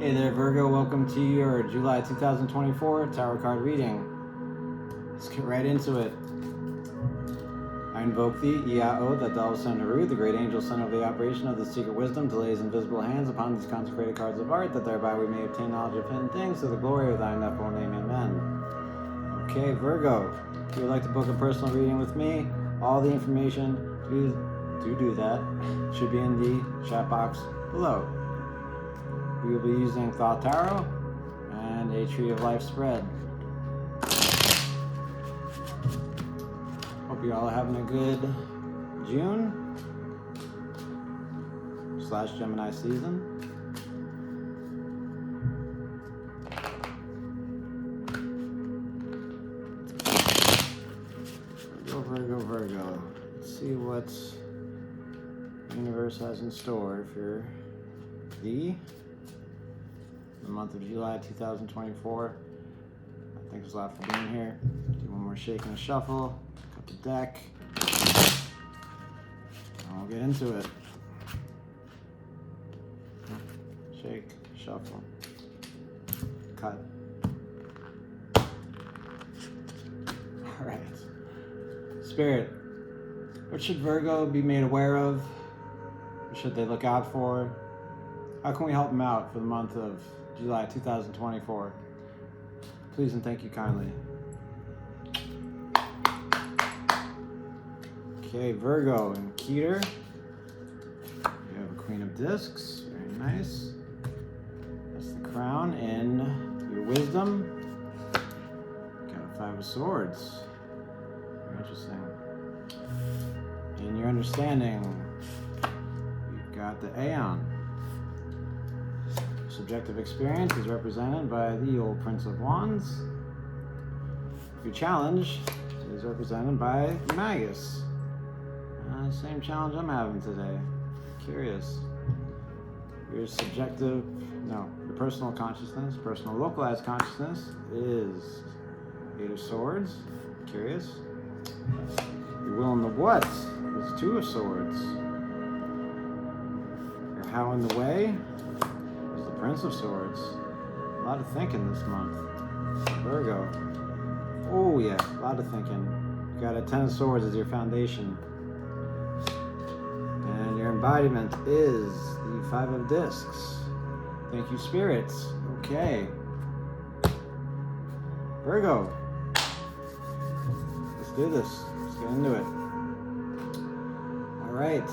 Hey there, Virgo. Welcome to your July 2024 tarot card reading. Let's get right into it. I invoke thee, Iao, that thou send Haru, the great angel, son of the operation of the secret wisdom, to lay his invisible hands upon these consecrated cards of art, that thereby we may obtain knowledge of hidden things to the glory of thy ineffable name. Amen. Okay, Virgo, if you would like to book a personal reading with me, all the information to do that should be in the chat box below. We will be using Thought Tarot and a Tree of Life spread. Hope you're all having a good June / Gemini season. Virgo. Let's see what the universe has in store for the month of July 2024. I think there's a lot for being here. Do one more shake and a shuffle. Cut the deck. And we'll get into it. Shake, shuffle, cut. Alright. Spirit, what should Virgo be made aware of? What should they look out for? How can we help them out for the month of July 2024? Please and thank you kindly. Okay, Virgo and Keter. You have a Queen of Discs. Very nice. That's the crown. In your wisdom, got a Five of Swords. Very interesting. In your understanding, you've got the Aeon. Subjective experience is represented by the old Prince of Wands. Your challenge is represented by the Magus. Same challenge I'm having today. Curious. Your personal consciousness, personal localized consciousness is Eight of Swords. Curious. Your will and the what is Two of Swords. Your how in the way is the Prince of Swords. A lot of thinking this month. Virgo. Oh yeah, a lot of thinking. You got a Ten of Swords as your foundation. And your embodiment is the Five of Discs. Thank you, spirits. Okay. Virgo. Let's do this. Let's get into it. Alright.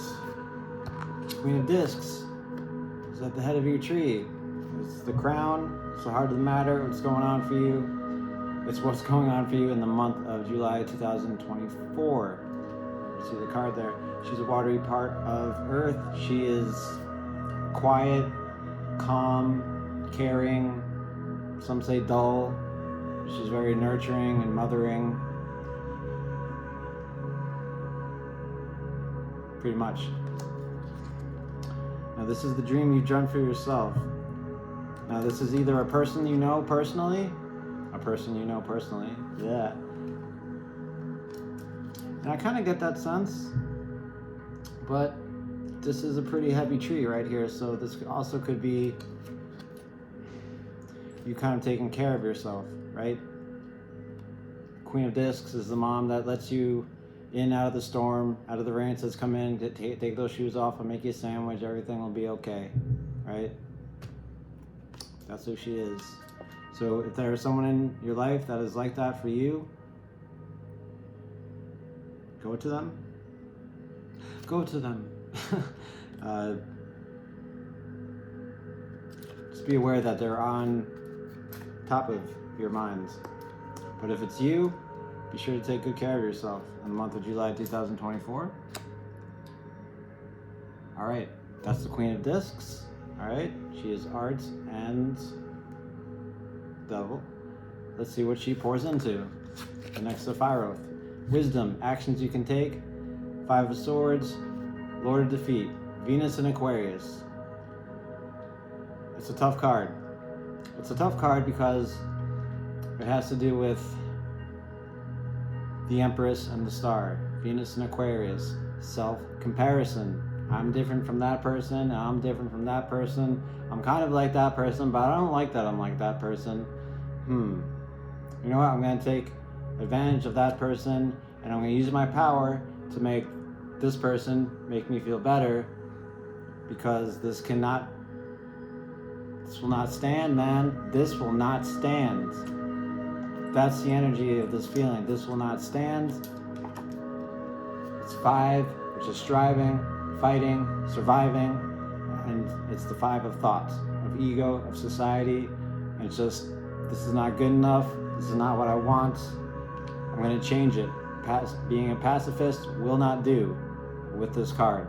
Queen of Discs is at the head of your tree. It's the crown. It's the heart of the matter. What's going on for you? It's what's going on for you in the month of July 2024. You see the card there. She's a watery part of Earth. She is quiet, calm, caring. Some say dull. She's very nurturing and mothering. Pretty much. Now this is the dream you've dreamt for yourself. Now this is either a person you know personally, yeah. And I kind of get that sense, but this is a pretty heavy tree right here, so this also could be you kind of taking care of yourself, right? Queen of Discs is the mom that lets you in, out of the storm, out of the rain, says come in, take those shoes off, I'll make you a sandwich, everything will be okay, right? That's who she is. So if there is someone in your life that is like that for you, go to them. Just be aware that they're on top of your minds. But if it's you, be sure to take good care of yourself in the month of July 2024. All right, that's the Queen of Discs. All right, she is art and devil. Let's see what she pours into. The next Sephiroth. Wisdom, actions you can take. Five of Swords, Lord of Defeat, Venus and Aquarius. It's a tough card. It's a tough card because it has to do with the Empress and the Star. Venus and Aquarius, self-comparison. I'm different from that person, and I'm different from that person. I'm kind of like that person, but I don't like that I'm like that person. You know what? I'm going to take advantage of that person, and I'm going to use my power to make this person make me feel better, because this will not stand, man. This will not stand. That's the energy of this feeling. This will not stand. It's 5, which is striving, fighting, surviving, and it's the 5 of thoughts, of ego, of society, and it's just, this is not good enough, this is not what I want, I'm going to change it. Being a pacifist will not do with this card.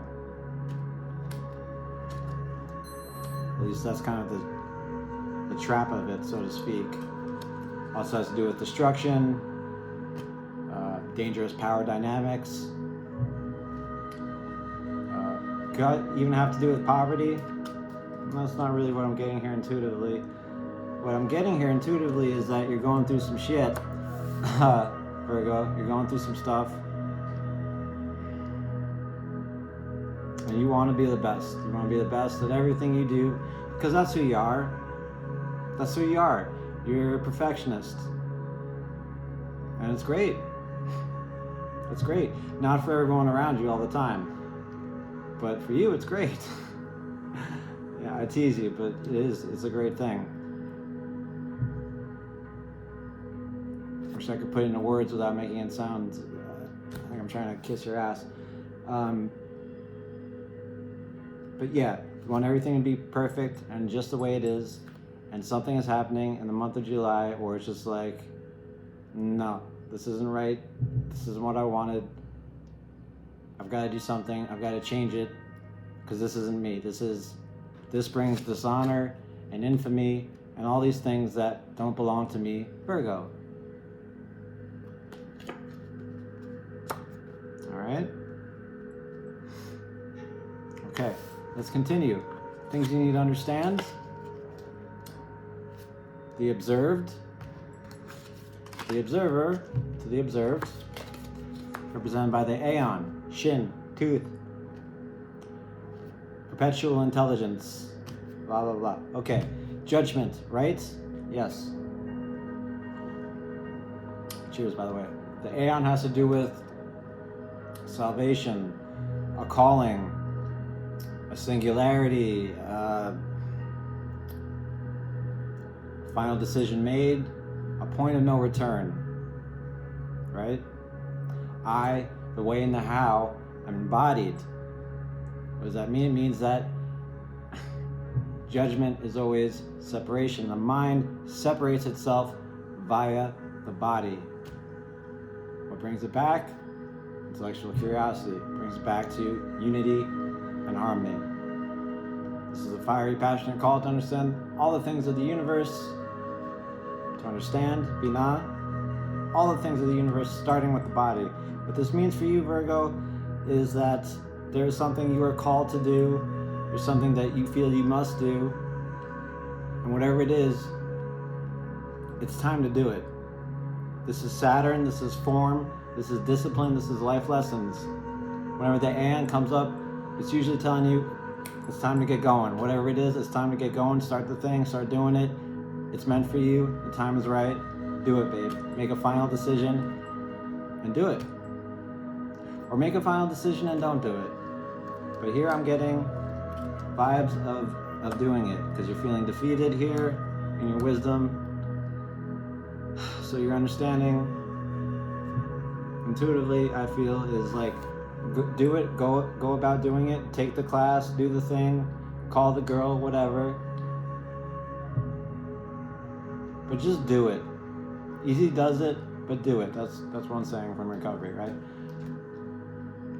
At least that's kind of the trap of it, so to speak. Also has to do with destruction, dangerous power dynamics. Could even have to do with poverty. That's not really what I'm getting here intuitively. What I'm getting here intuitively is that you're going through some shit, Virgo. You're going through some stuff, and you want to be the best. You want to be the best at everything you do, because that's who you are. That's who you are. You're a perfectionist, and it's great. It's great. Not for everyone around you all the time, but for you, it's great. Yeah, I tease you, but it's a great thing. Wish I could put it into words without making it sound like I'm trying to kiss your ass. But yeah, you want everything to be perfect and just the way it is, and something is happening in the month of July where it's just like, no, this isn't right, this isn't what I wanted, I've got to do something, I've got to change it, because this isn't me. This brings dishonor and infamy and all these things that don't belong to me, Virgo. All right? Okay, let's continue. Things you need to understand. The observed, the observer to the observed, represented by the Aeon, Shin, Tooth, perpetual intelligence, blah, blah, blah. Okay, judgment, right? Yes. Cheers, by the way. The Aeon has to do with salvation, a calling, a singularity, final decision made, a point of no return, right? The way and the how, I'm embodied. What does that mean? It means that judgment is always separation. The mind separates itself via the body. What brings it back? Intellectual curiosity. It brings it back to unity and harmony. This is a fiery, passionate call to understand all the things of the universe. To understand, Binah, all the things of the universe, starting with the body. What this means for you, Virgo, is that there's something you are called to do, there's something that you feel you must do, and whatever it is, it's time to do it. This is Saturn, this is form, this is discipline, this is life lessons. Whenever the Aeon comes up, it's usually telling you it's time to get going. Whatever it is, it's time to get going, start the thing, start doing it. It's meant for you, the time is right, do it, babe. Make a final decision and do it. Or make a final decision and don't do it. But here I'm getting vibes of doing it, because you're feeling defeated here in your wisdom. So your understanding intuitively, I feel, is like, do it, go about doing it, take the class, do the thing, call the girl, whatever. But just do it. Easy does it, but do it. That's what I'm saying from recovery, right?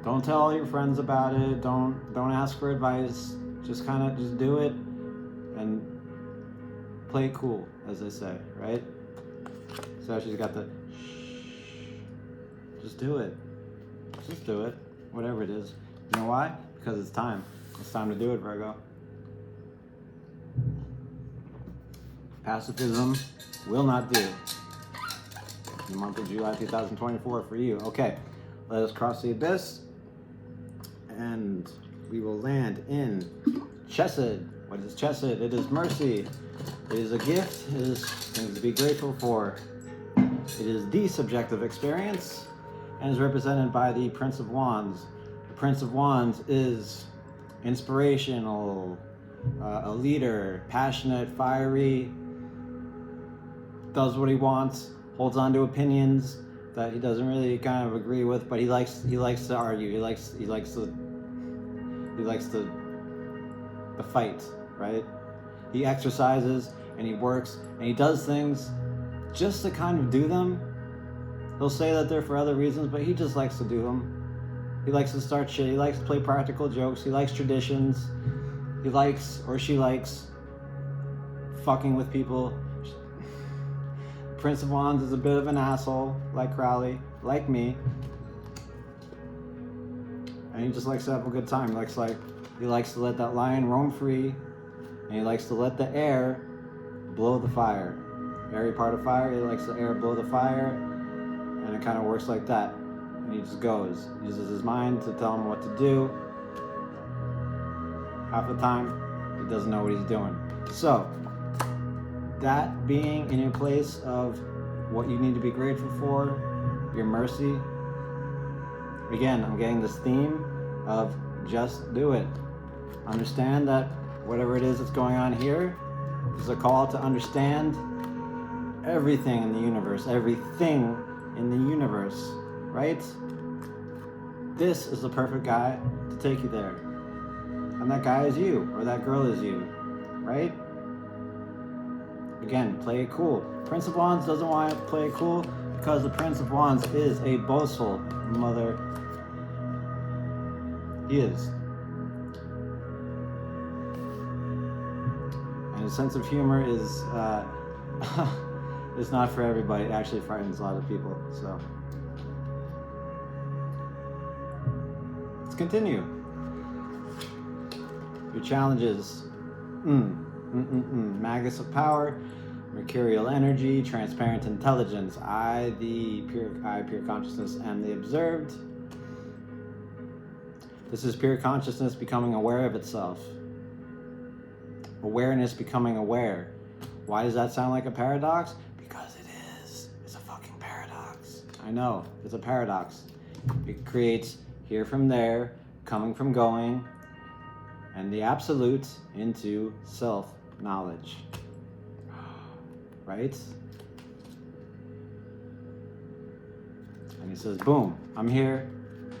Don't tell all your friends about it. Don't ask for advice. Just do it and play it cool, as they say, right? So she's got the shh. Just do it. Just do it. Whatever it is. You know why? Because it's time. It's time to do it, Virgo. Pacifism will not do. In the month of July 2024 for you. Okay, let us cross the abyss and we will land in Chesed. What is Chesed? It is mercy. It is a gift. It is things to be grateful for. It is the subjective experience and is represented by the Prince of Wands. The Prince of Wands is inspirational, a leader, passionate, fiery, does what he wants, holds on to opinions that he doesn't really kind of agree with, but he likes to argue. He likes the fight, right? He exercises and he works and he does things just to kind of do them. He'll say that they're for other reasons, but he just likes to do them. He likes to start shit. He likes to play practical jokes. He likes traditions. He likes, or she likes, fucking with people. Prince of Wands is a bit of an asshole, like Crowley, like me. And he just likes to have a good time. He likes to let that lion roam free, and he likes to let the air blow the fire. Airy part of fire, he likes the air blow the fire, and it kind of works like that. And he just goes, uses his mind to tell him what to do. Half the time, he doesn't know what he's doing. So, that being in your place of what you need to be grateful for, your mercy. Again, I'm getting this theme of just do it. Understand that whatever it is that's going on here is a call to understand everything in the universe, right? This is the perfect guy to take you there. And that guy is you, or that girl is you, right? Again, play it cool. Prince of Wands doesn't want to play it cool because the Prince of Wands is a boastful mother. He is. And his sense of humor is it's not for everybody. It actually frightens a lot of people. So let's continue. Your challenges. Magus of power, mercurial energy, transparent intelligence. I, pure consciousness, am the observed. This is pure consciousness becoming aware of itself. Awareness becoming aware. Why does that sound like a paradox? Because it is. It's a fucking paradox. I know, it's a paradox. It creates here from there, coming from going, and the absolute into self-knowledge. Right? And he says, boom, I'm here.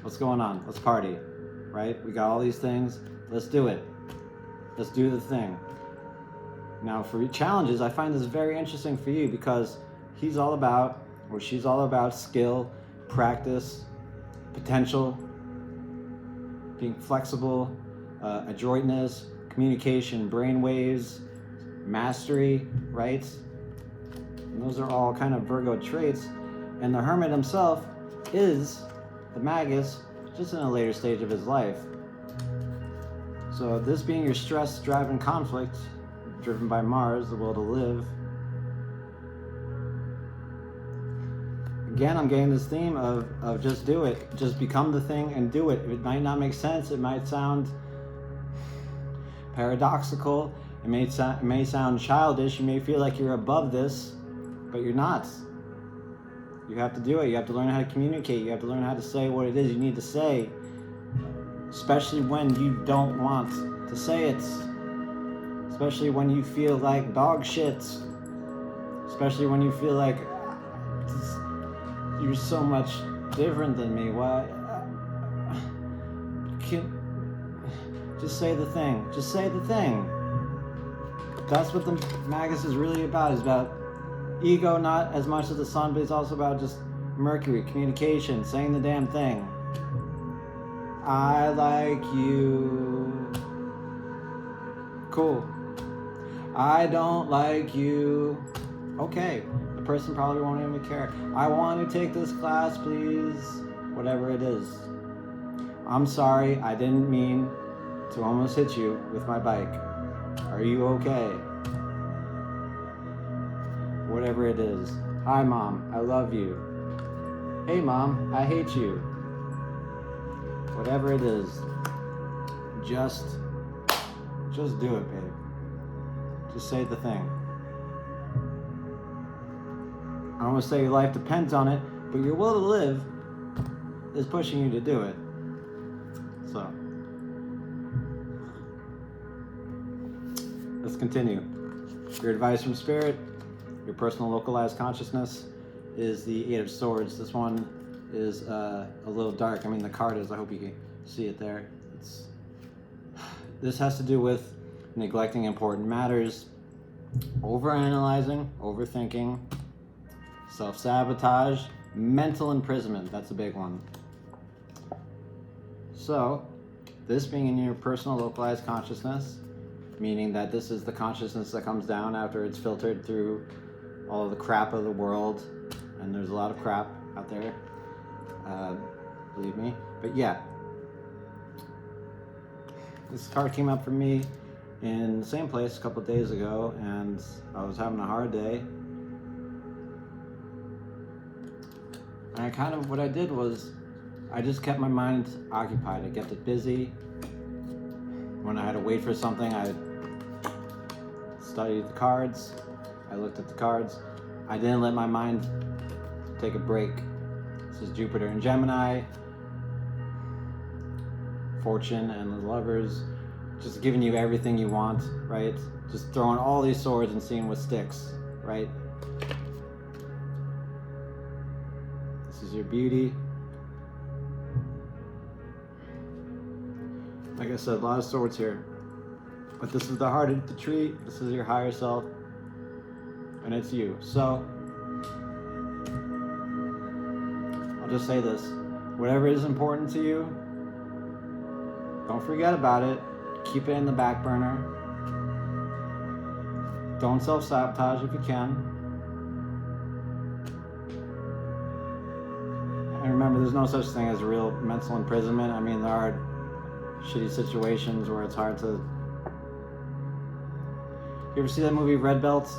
What's going on? Let's party. Right? We got all these things. Let's do it. Let's do the thing. Now, for challenges, I find this very interesting for you because he's all about, or she's all about skill, practice, potential, being flexible, adroitness, communication, brainwaves, mastery, right? And those are all kind of Virgo traits. And the Hermit himself is the Magus, just in a later stage of his life. So this being your stress, drive, and conflict, driven by Mars, the will to live. Again, I'm getting this theme of just do it. Just become the thing and do it. It might not make sense. It might sound paradoxical. It may sound childish. You may feel like you're above this, but you're not. You have to do it. You have to learn how to communicate. You have to learn how to say what it is you need to say, especially when you don't want to say it, especially when you feel like dog shit, especially when you feel like you're so much different than me. Why? Just say the thing. Just say the thing. That's what the Magus is really about. It's about ego, not as much as the sun, but it's also about just Mercury, communication, saying the damn thing. I like you. Cool. I don't like you. Okay. The person probably won't even care. I want to take this class, please. Whatever it is. I'm sorry, I didn't mean to almost hit you with my bike. Are you okay? Whatever it is. Hi, Mom, I love you. Hey, Mom, I hate you. Whatever it is. just do it, babe. Just say the thing. I don't want to say your life depends on it, but your will to live is pushing you to do it. So, let's continue. Your advice from Spirit, your personal localized consciousness, is the Eight of Swords. This one is a little dark. I mean, the card is. I hope you can see it there. This has to do with neglecting important matters, overanalyzing, overthinking, self-sabotage, mental imprisonment. That's a big one. So, this being in your personal localized consciousness, meaning that this is the consciousness that comes down after it's filtered through all of the crap of the world, and there's a lot of crap out there, believe me. But yeah, this card came up for me in the same place a couple of days ago, and I was having a hard day. And what I did was, I just kept my mind occupied. I kept it busy. When I had to wait for something, I studied the cards. I looked at the cards. I didn't let my mind take a break. This is Jupiter and Gemini, Fortune and the Lovers, just giving you everything you want, right? Just throwing all these swords and seeing what sticks, right? This is your beauty. Like I said, a lot of swords here. But this is the heart of the tree. This is your higher self. And it's you. So, I'll just say this. Whatever is important to you, don't forget about it. Keep it in the back burner. Don't self-sabotage if you can. And remember, there's no such thing as real mental imprisonment. I mean, there are shitty situations where it's hard to... You ever see that movie Red Belt?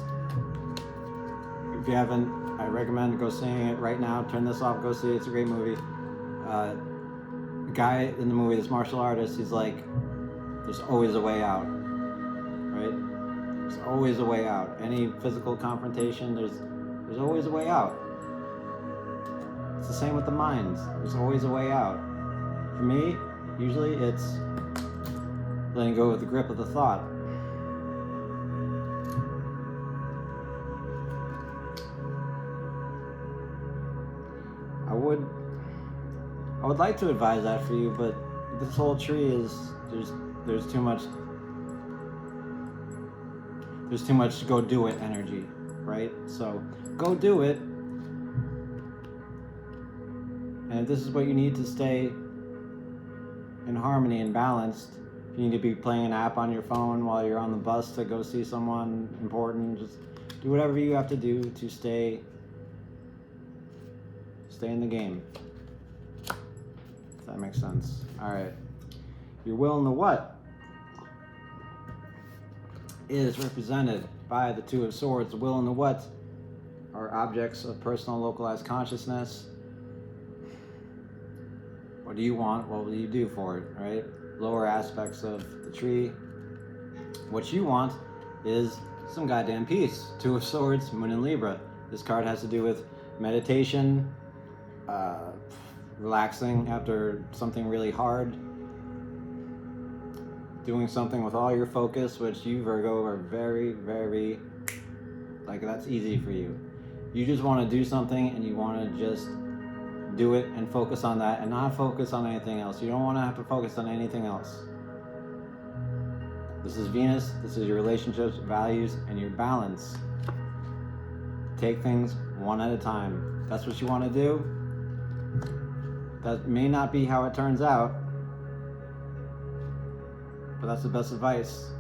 If you haven't, I recommend go seeing it right now. Turn this off, go see it. It's a great movie. The guy in the movie, this martial artist, he's like, there's always a way out, right? There's always a way out. Any physical confrontation, there's always a way out. It's the same with the mind. There's always a way out. For me, usually it's letting go of the grip of the thought. I would like to advise that for you, but this whole tree is, there's too much go do it energy, right? So go do it. And if this is what you need to stay in harmony and balanced, if you need to be playing an app on your phone while you're on the bus to go see someone important, just do whatever you have to do to stay in the game. If that makes sense. All right. Your will and the what is represented by the Two of Swords. The will and the what are objects of personal localized consciousness. What do you want? What will you do for it, right? Lower aspects of the tree. What you want is some goddamn peace. Two of Swords, Moon and Libra. This card has to do with meditation, relaxing after something really hard, doing something with all your focus, which you, Virgo, are very, very, like, that's easy for you. You just want to do something and you want to just do it and focus on that and not focus on anything else. You don't want to have to focus on anything else. This is Venus. This is your relationships, values, and your balance. Take things one at a time. That's what you want to do. That may not be how it turns out, but that's the best advice.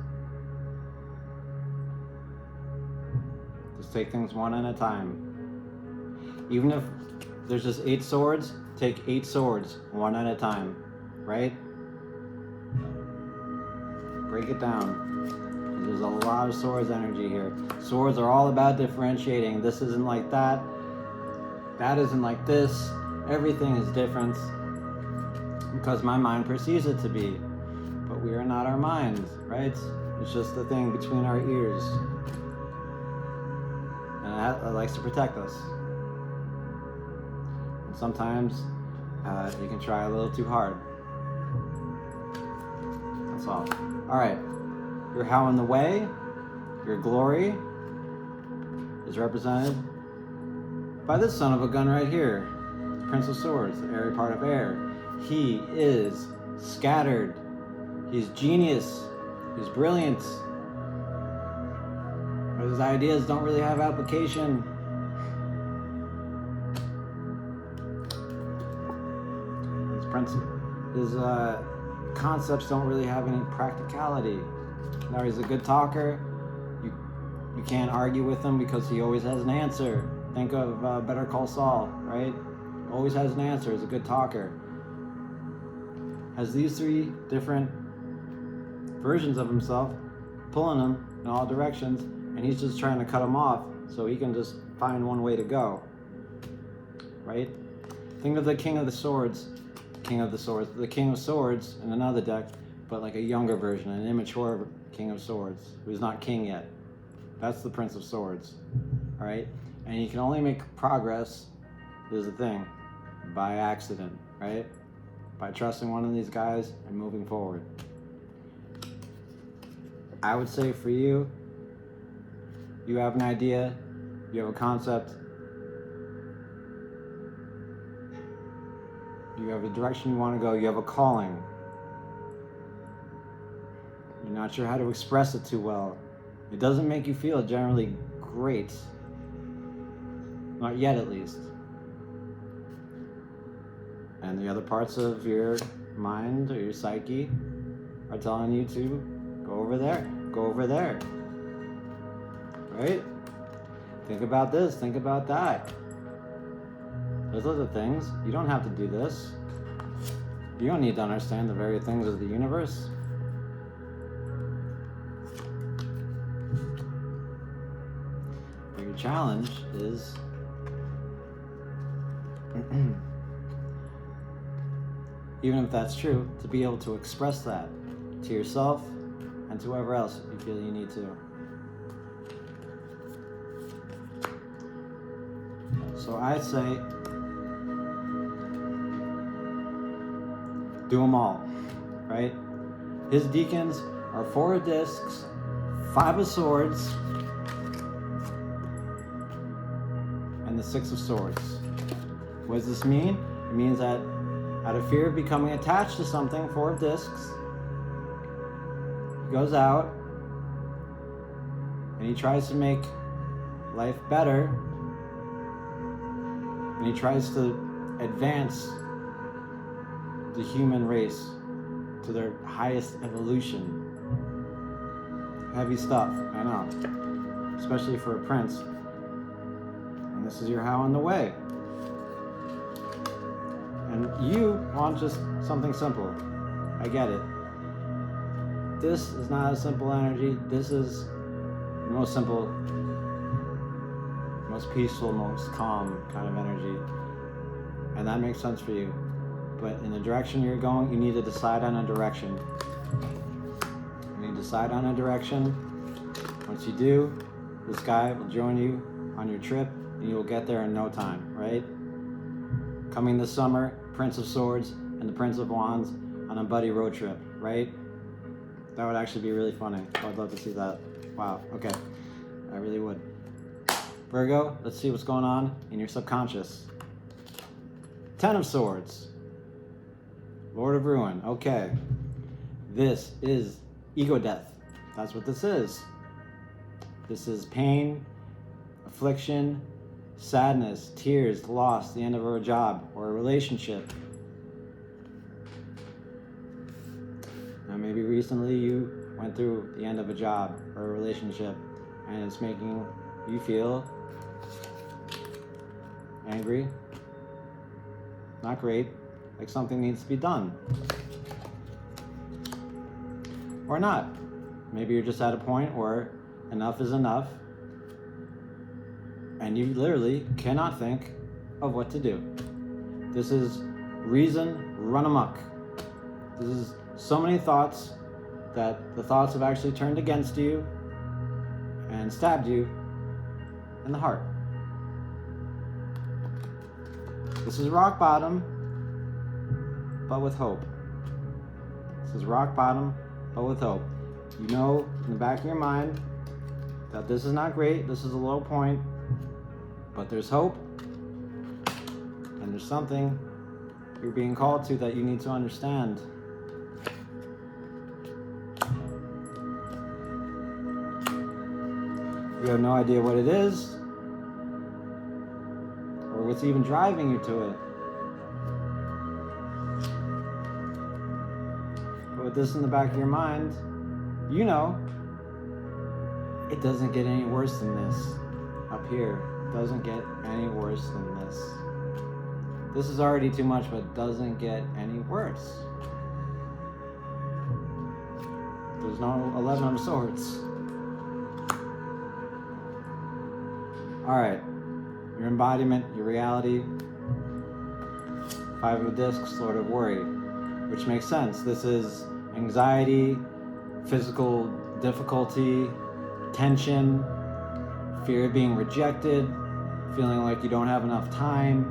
Just take things one at a time. Even if there's just 8 swords, take 8 swords one at a time, right? Break it down. There's a lot of swords energy here. Swords are all about differentiating. This isn't like that. That isn't like this. Everything is different because my mind perceives it to be. but we are not our mind, right? It's just the thing between our ears. And it likes to protect us. And sometimes you can try a little too hard. That's all. All right. Your how in the way, your glory is represented by this son of a gun right here, the Prince of Swords, the airy part of air. He is scattered. He's genius. He's brilliant. But his ideas don't really have application. His concepts don't really have any practicality. Now, he's a good talker. You can't argue with him because he always has an answer. Think of Better Call Saul, right? Always has an answer. He's a good talker. Has these three different versions of himself, pulling him in all directions, and he's just trying to cut him off so he can just find one way to go, right? Think of the King of the Swords, the King of Swords in another deck, but like a younger version, an immature King of Swords, who's not king yet. That's the Prince of Swords, all right? And you can only make progress, there's the thing, by accident, right? By trusting one of these guys and moving forward. I would say for you, you have an idea, you have a concept, you have a direction you want to go, you have a calling. You're not sure how to express it too well. It doesn't make you feel generally great. Not yet, at least. And the other parts of your mind or your psyche are telling you to go over there, go over there. Right? Think about this, think about that. Those other things. You don't have to do this. You don't need to understand the very things of the universe. But your challenge is even if that's true, to be able to express that to yourself and to whoever else you feel you need to. So I say, do them all, right? His deacons are 4 of discs, 5 of swords, and the 6 of swords. What does this mean? It means that out of fear of becoming attached to something, 4 of discs, he goes out and he tries to make life better, and he tries to advance the human race to their highest evolution. Heavy stuff, I know, especially for a prince. And this is your how on the way. And you want just something simple. I get it. This is not a simple energy. This is the most simple, most peaceful, most calm kind of energy. And that makes sense for you. But in the direction you're going, you need to decide on a direction. You need to decide on a direction. Once you do, this guy will join you on your trip, and you will get there in no time, right? Coming this summer, Prince of Swords and the Prince of Wands on a buddy road trip, right? That would actually be really funny. I'd love to see that. Wow, okay. I really would. Virgo, let's see what's going on in your subconscious. 10 of Swords. Lord of Ruin, okay. This is ego death. That's what this is. This is pain, affliction, sadness, tears, loss, the end of a job or a relationship. Now maybe recently you went through the end of a job or a relationship and it's making you feel angry, not great, like something needs to be done. Or not. Maybe you're just at a point where enough is enough and you literally cannot think of what to do. This is reason run amok. This is so many thoughts that the thoughts have actually turned against you and stabbed you in the heart. This is rock bottom, but with hope. This is rock bottom, but with hope. You know in the back of your mind that this is not great, this is a low point, but there's hope, and there's something you're being called to that you need to understand. You have no idea what it is, or what's even driving you to it. But with this in the back of your mind, you know it doesn't get any worse than this up here. It doesn't get any worse than this. This is already too much, but it doesn't get any worse. There's no 11 of Swords. Alright, your embodiment, your reality. 5 of Discs, Lord of Worry, which makes sense. This is anxiety, physical difficulty, tension, fear of being rejected, feeling like you don't have enough time,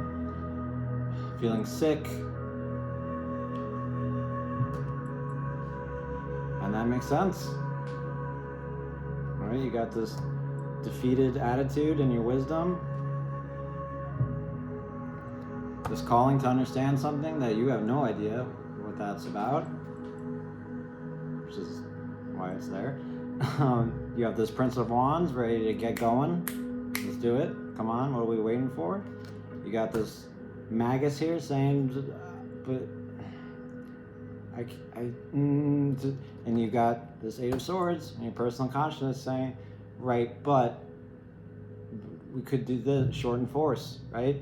feeling sick. And that makes sense. Alright, you got this defeated attitude in your wisdom. This calling to understand something that you have no idea what that's about, which is why it's there. You have this Prince of Wands ready to get going. Let's do it. Come on, what are we waiting for? You got this Magus here saying, but and you got this 8 of Swords and your personal consciousness saying, right, but we could do this, short and force, right?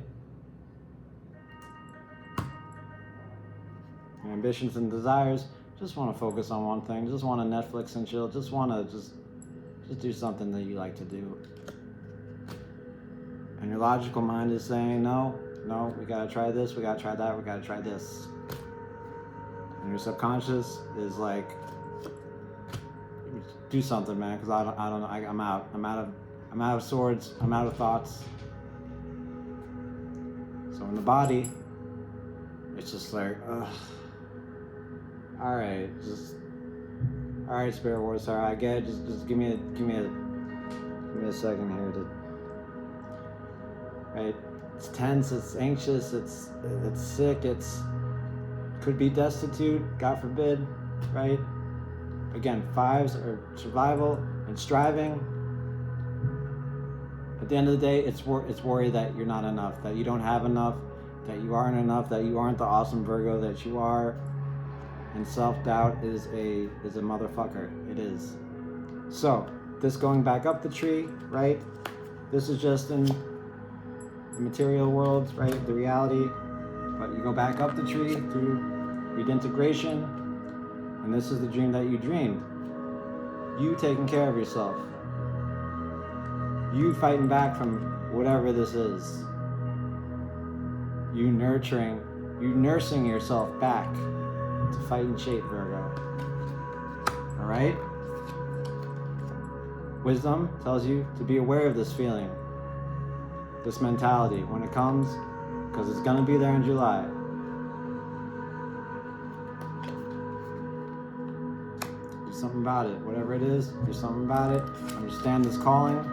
Your ambitions and desires, just want to focus on one thing, just want to Netflix and chill, just want to just do something that you like to do. And your logical mind is saying, no, we gotta try this, we gotta try that, we gotta try this. And your subconscious is like, do something, man, because I don't know, I'm out of swords, I'm out of thoughts. So in the body, it's just like, ugh. All right, Spirit Wars, sorry, I get it. Just give me a second here to, right? It's tense, it's anxious, it's sick, could be destitute, God forbid, right? Again, 5s are survival and striving. At the end of the day, it's worry that you're not enough, that you don't have enough, that you aren't enough, that you aren't the awesome Virgo that you are. And self-doubt is a motherfucker. It is. So, this going back up the tree, right? This is just in the material world, right? The reality. But you go back up the tree through redintegration, and this is the dream that you dreamed. You taking care of yourself. You fighting back from whatever this is. You nursing yourself back to fight in shape, Virgo. Alright? Wisdom tells you to be aware of this feeling, this mentality when it comes, because it's going to be there in July. Do something about it. Whatever it is, do something about it. Understand this calling,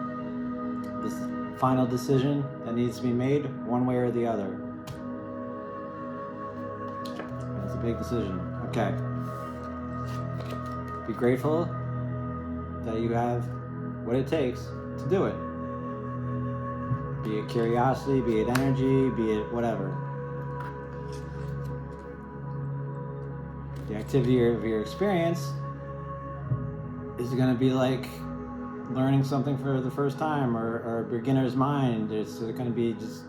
this final decision that needs to be made one way or the other. It's a big decision. Okay. Be grateful that you have what it takes to do it. Be it curiosity, be it energy, be it whatever. The activity of your experience is going to be like learning something for the first time, or a beginner's mind. It's going to be just,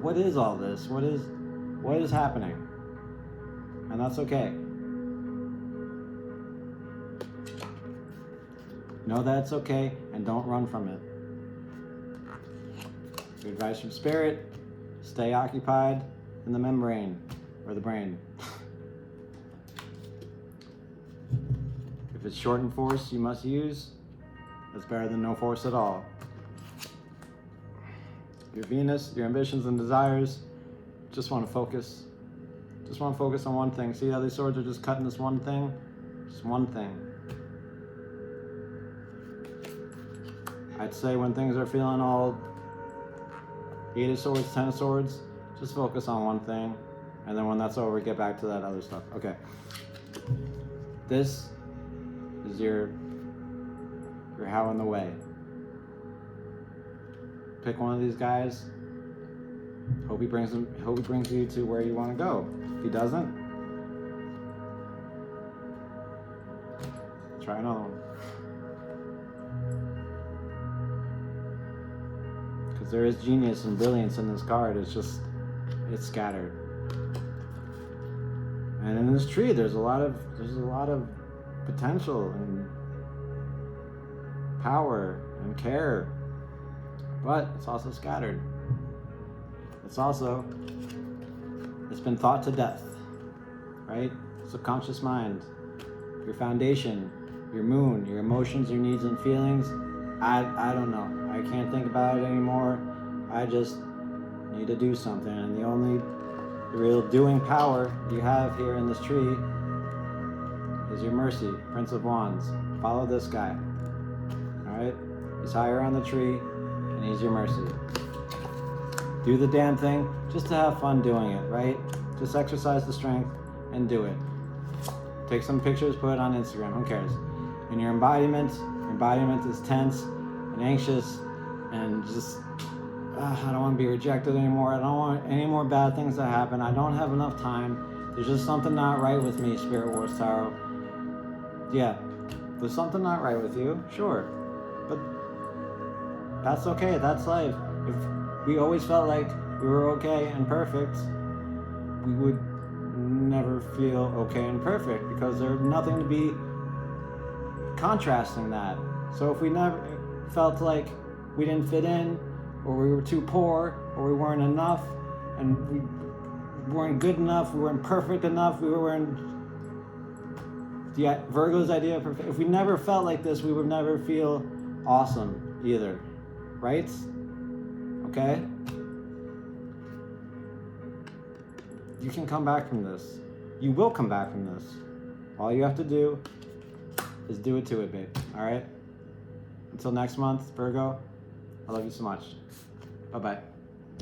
what is all this? What is happening? And that's okay. Know that it's okay and don't run from it. Good advice from Spirit: stay occupied in the membrane, or the brain. If If it's shortened force you must use, that's better than no force at all. Your Venus, your ambitions and desires, just want to focus. Just want to focus on one thing. See how these swords are just cutting this one thing? Just one thing. I'd say when things are feeling all 8 of swords, 10 of swords, just focus on one thing. And then when that's over, get back to that other stuff. Okay. This is your how in the way. Pick one of these guys. Hope he brings you to where you want to go. If he doesn't, try another one. Because there is genius and brilliance in this card. It's just, it's scattered. And in this tree, there's a lot of potential and power and care, but it's also scattered. It's been thought to death, right? Subconscious mind, your foundation, your moon, your emotions, your needs and feelings. I don't know. I can't think about it anymore. I just need to do something. And the only real doing power you have here in this tree is your mercy, Prince of Wands. Follow this guy. All right? He's higher on the tree, and he's your mercy. Do the damn thing just to have fun doing it, right? Just exercise the strength and do it. Take some pictures, put it on Instagram, who cares? And your embodiment is tense and anxious and just, I don't want to be rejected anymore. I don't want any more bad things to happen. I don't have enough time. There's just something not right with me, Spirit Wars Tarot. Yeah, there's something not right with you, sure. But that's okay, that's life. If we always felt like we were okay and perfect, we would never feel okay and perfect because there's nothing to be contrasting that. So if we never felt like we didn't fit in, or we were too poor, or we weren't enough, and we weren't good enough, we weren't perfect enough, we weren't Virgo's idea of perfect. If we never felt like this, we would never feel awesome either, right? Okay? You can come back from this. You will come back from this. All you have to do is do it to it, babe. All right? Until next month, Virgo, I love you so much. Bye-bye.